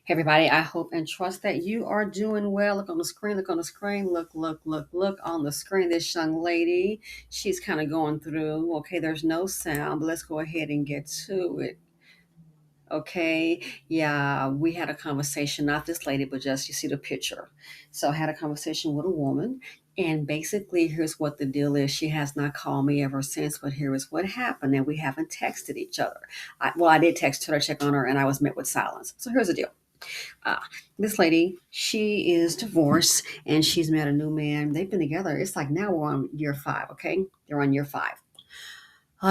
Hey everybody, I hope and trust that you are doing well. Look on the screen, look on the screen, look on the screen. This young lady, she's kind of going through, okay, there's no sound, but let's go ahead and get to it. Okay, yeah, we had a conversation, not this lady, but just you see the picture. So I had a conversation with a woman, and basically, here's what the deal is. She has not called me ever since, but here is what happened, and we haven't texted each other. I did text her to check on her, and I was met with silence. So here's the deal. Uh, this lady, she is divorced and she's met a new man. They've been together. It's like now we're on year five, okay? They're on year five.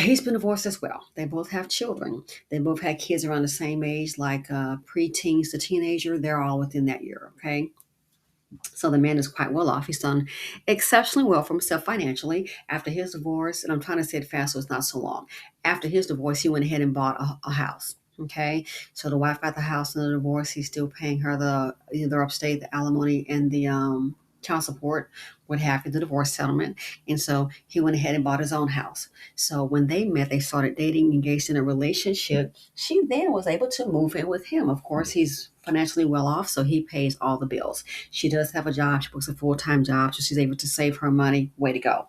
He's been divorced as well. They both have children. They both had kids around the same age, like pre-teens to teenager. They're all within that year, okay? So the man is quite well off. He's done exceptionally well for himself financially. After his divorce, and I'm trying to say it fast so it's not so long. After his divorce, he went ahead and bought a house. Okay, so the wife got the house in the divorce. He's still paying her the either upstate, the alimony, and the child support, what have you, the divorce settlement. And so he went ahead and bought his own house. So when they met, they started dating, engaged in a relationship. She then was able to move in with him. Of course, he's financially well off, so he pays all the bills. She does have a job. She works a full-time job, so she's able to save her money. Way to go.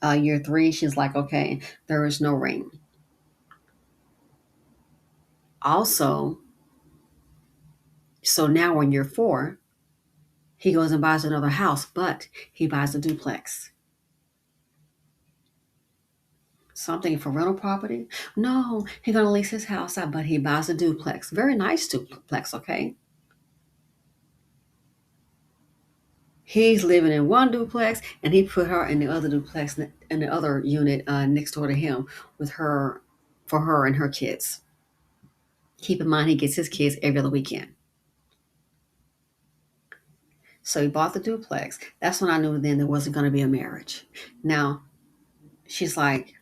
Year three, she's like, okay, there is no ring. Also, so now in year four, he goes and buys another house, but he buys a duplex. Something for rental property? No, he's gonna lease his house out, but he buys a duplex. Very nice duplex, okay? He's living in one duplex, and he put her in the other duplex in the other unit next door to him with her for her and her kids. Keep in mind, he gets his kids every other weekend. So he bought the duplex. That's when I knew then there wasn't going to be a marriage. Now she's like,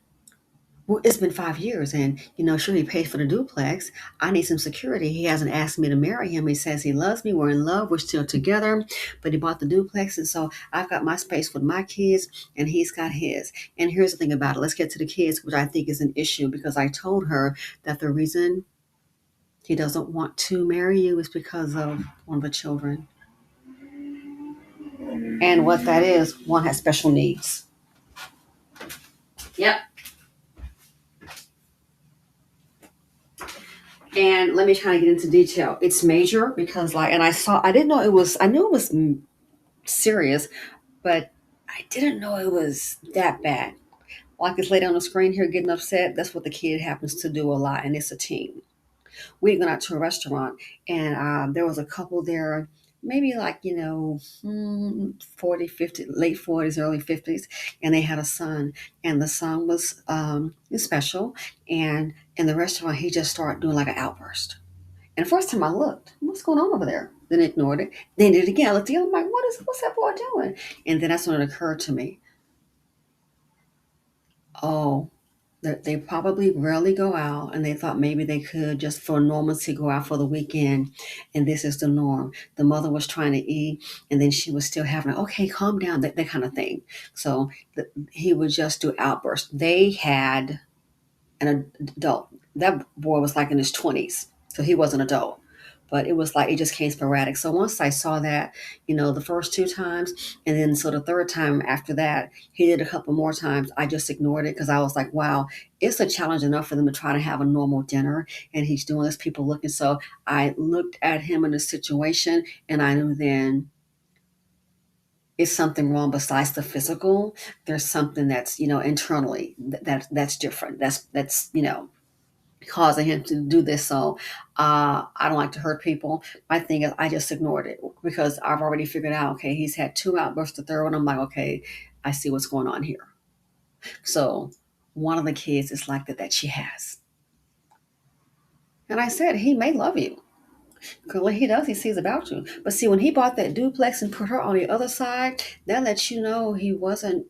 well, it's been 5 years, and sure he paid for the duplex. I need some security. He hasn't asked me to marry him. He says he loves me. We're in love. We're still together, but he bought the duplex, and so I've got my space with my kids, and he's got his. And here's the thing about it. Let's get to the kids, which I think is an issue because I told her that the reason he doesn't want to marry you is because of one of the children, and what that is, one has special needs. Yep. And let me try to get into detail. It's major because, like, and I didn't know it was, I knew it was serious, but I didn't know it was that bad. Like this lady on the screen here getting upset, that's what the kid happens to do a lot, and it's a teen. We went out to a restaurant, and there was a couple there, maybe like 40, 50, late 40s, early 50s, and they had a son, and the son was special, and in the restaurant he just started doing like an outburst. And the first time I looked, what's going on over there? Then ignored it. Then did it again. I looked again. I'm like, what's that boy doing? And then that's when it occurred to me. Oh, they probably rarely go out, and they thought maybe they could just for normalcy go out for the weekend, and this is the norm. The mother was trying to eat, and then she was still having, okay, calm down, that kind of thing. So he would just do outbursts. They had an adult. That boy was like in his 20s, so he was an adult. But it was like it just came sporadic. So once I saw that, the first two times, and then so the third time after that, he did a couple more times. I just ignored it because I was like, wow, it's a challenge enough for them to try to have a normal dinner, and he's doing this. People looking. So I looked at him in the situation, and I knew then is something wrong besides the physical. There's something that's internally that's different. That's causing him to do this. So I don't like to hurt people. My thing is I just ignored it because I've already figured out, okay, he's had two outbursts, the third one, I'm like, okay, I see what's going on here. So one of the kids is like that she has. And I said, he may love you. Because when he does, he sees about you. But see, when he bought that duplex and put her on the other side, that lets you know he wasn't,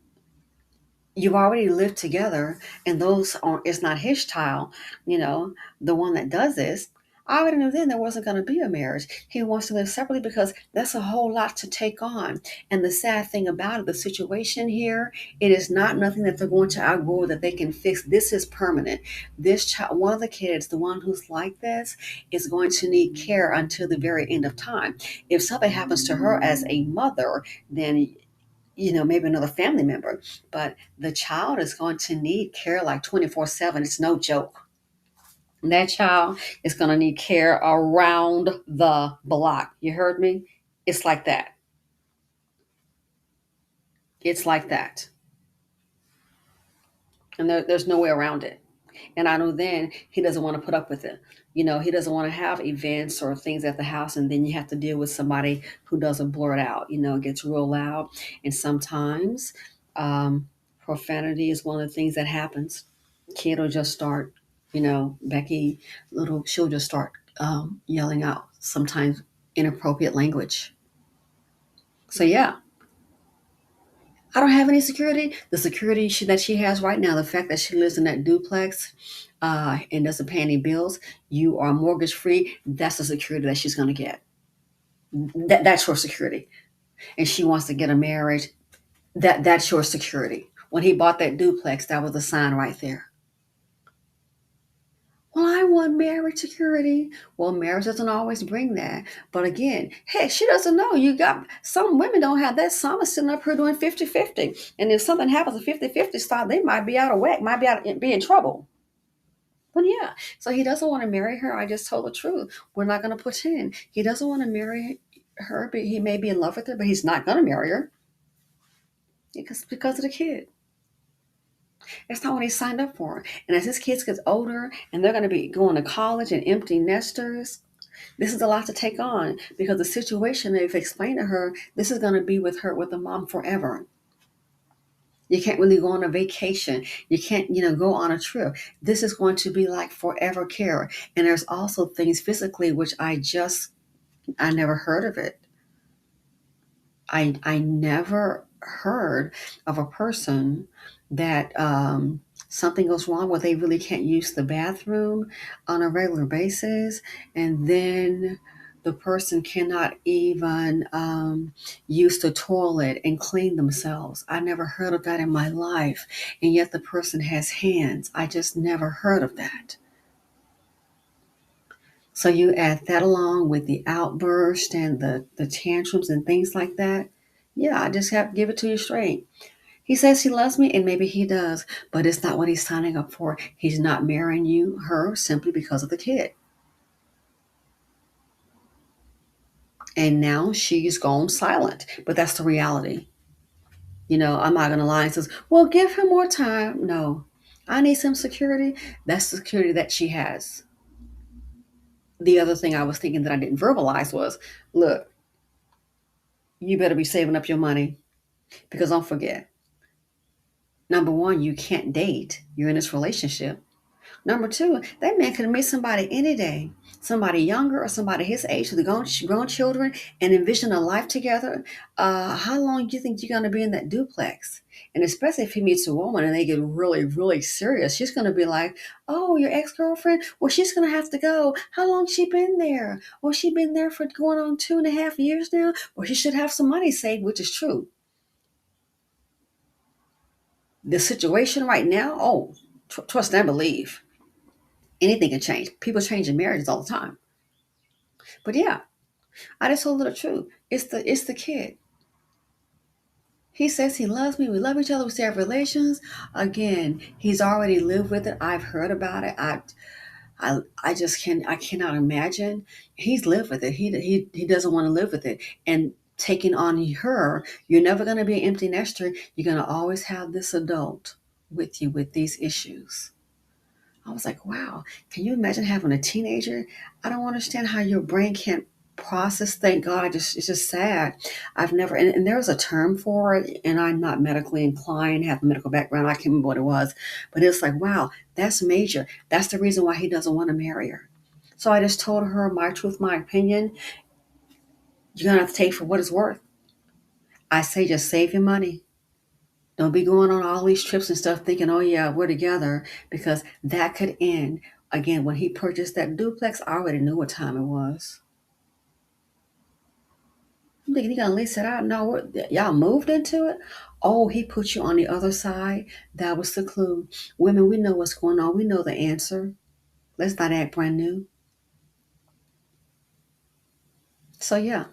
you've already lived together, and those are, it's not his child, the one that does this. I already knew then there wasn't going to be a marriage. He wants to live separately because that's a whole lot to take on. And the sad thing about it, the situation here, it is not nothing that they're going to outgrow that they can fix. This is permanent. This child, one of the kids, the one who's like this, is going to need care until the very end of time. If something happens to her as a mother, then maybe another family member, but the child is going to need care like 24/7. It's no joke. That child is going to need care around the block. You heard me? It's like that. It's like that. And there's no way around it. And I know then he doesn't want to put up with it. He doesn't want to have events or things at the house, and then you have to deal with somebody who doesn't blurt out. It gets real loud. And sometimes profanity is one of the things that happens. Kid will just start, Becky, she'll just start yelling out sometimes inappropriate language. So, yeah, I don't have any security. The security that she has right now, the fact that she lives in that duplex and doesn't pay any bills, you are mortgage free. That's the security that she's going to get. That's your security. And she wants to get a marriage. That's your security. When he bought that duplex, that was a sign right there. Well, I want marriage security. Well, marriage doesn't always bring that. But again, hey, she doesn't know. You got some women don't have that. Some are sitting up here doing 50-50. And if something happens to 50-50 style, they might be out of whack, might be in trouble. But yeah, so he doesn't want to marry her. I just told the truth. We're not going to pretend. He doesn't want to marry her, but he may be in love with her, but he's not going to marry her because of the kid. That's not what he signed up for. And as his kids get older and they're going to be going to college and empty nesters, this is a lot to take on because the situation they've explained to her, this is going to be with her, with the mom forever. You can't really go on a vacation. You can't, go on a trip. This is going to be like forever care. And there's also things physically, which I never heard of it. I never heard of a person that something goes wrong where they really can't use the bathroom on a regular basis, and then the person cannot even use the toilet and clean themselves. I never heard of that in my life, and yet the person has hands. I just never heard of that. So you add that along with the outburst and the tantrums and things like that. Yeah, I just have to give it to you straight. He says he loves me, and maybe he does, but it's not what he's signing up for. He's not marrying her simply because of the kid. And now she's gone silent, but that's the reality. I'm not going to lie and says, well, give him more time. No, I need some security. That's the security that she has. The other thing I was thinking that I didn't verbalize was, look, you better be saving up your money because don't forget, number one, you can't date. You're in this relationship. Number two, that man could meet somebody any day, somebody younger or somebody his age with grown children and envision a life together. How long do you think you're going to be in that duplex? And especially if he meets a woman and they get really, really serious, she's going to be like, oh, your ex-girlfriend? Well, she's going to have to go. How long she been there? Well, she been there for going on 2.5 years now. Well, she should have some money saved, which is true. The situation right now, oh, trust and believe. Anything can change. People change in marriages all the time. But yeah, I just told her the truth. It's the kid. He says he loves me. We love each other. We still have relations. Again, he's already lived with it. I've heard about it. I just I cannot imagine. He's lived with it. He doesn't want to live with it. And taking on her, you're never going to be an empty nester. You're going to always have this adult with you with these issues. I was like, wow, can you imagine having a teenager? I don't understand how your brain can't process. Thank God. It's just sad. I've never, and there's a term for it, and I'm not medically inclined, have a medical background. I can't remember what it was, but it's like, wow, that's major. That's the reason why he doesn't want to marry her. So I just told her my truth, my opinion. You're going to have to take for what it's worth. I say just save your money. Don't be going on all these trips and stuff thinking, oh yeah, we're together, because that could end. Again, when he purchased that duplex, I already knew what time it was. I'm thinking he gonna lease it out. No, y'all moved into it. Oh, he put you on the other side. That was the clue. Women, we know what's going on. We know the answer. Let's not act brand new. So yeah,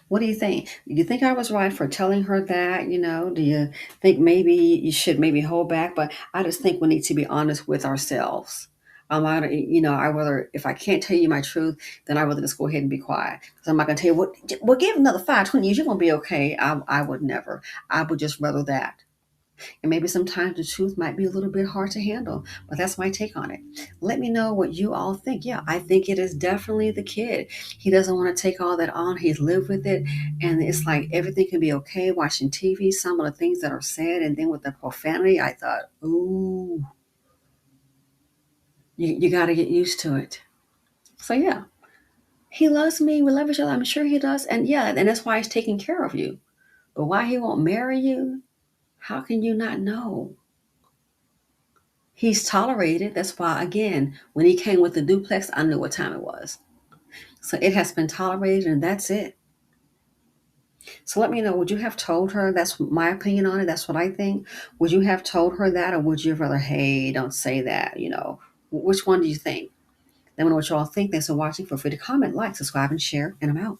what do you think? Do you think I was right for telling her that? Do you think maybe you should maybe hold back? But I just think we need to be honest with ourselves. I rather if I can't tell you my truth, then I rather just go ahead and be quiet. Because I'm not gonna tell you what. Well, give another 5, 20 years, you're gonna be okay. I would never. I would just rather that. And maybe sometimes the truth might be a little bit hard to handle, but that's my take on it. Let me know what you all think. Yeah, I think it is definitely the kid. He doesn't want to take all that on. He's lived with it. And it's like everything can be okay watching TV, some of the things that are said. And then with the profanity, I thought, ooh, you got to get used to it. So, yeah, he loves me. We love each other. I'm sure he does. And yeah, and that's why he's taking care of you. But why he won't marry you, how can you not know? He's tolerated. That's why, again, when he came with the duplex, I knew what time it was. So it has been tolerated, and that's it. So let me know, would you have told her? That's my opinion on it. That's what I think. Would you have told her that, or would you have rather, hey, don't say that? Which one do you think? Let me know what you all think. Thanks for watching. Feel free to comment, like, subscribe, and share, and I'm out.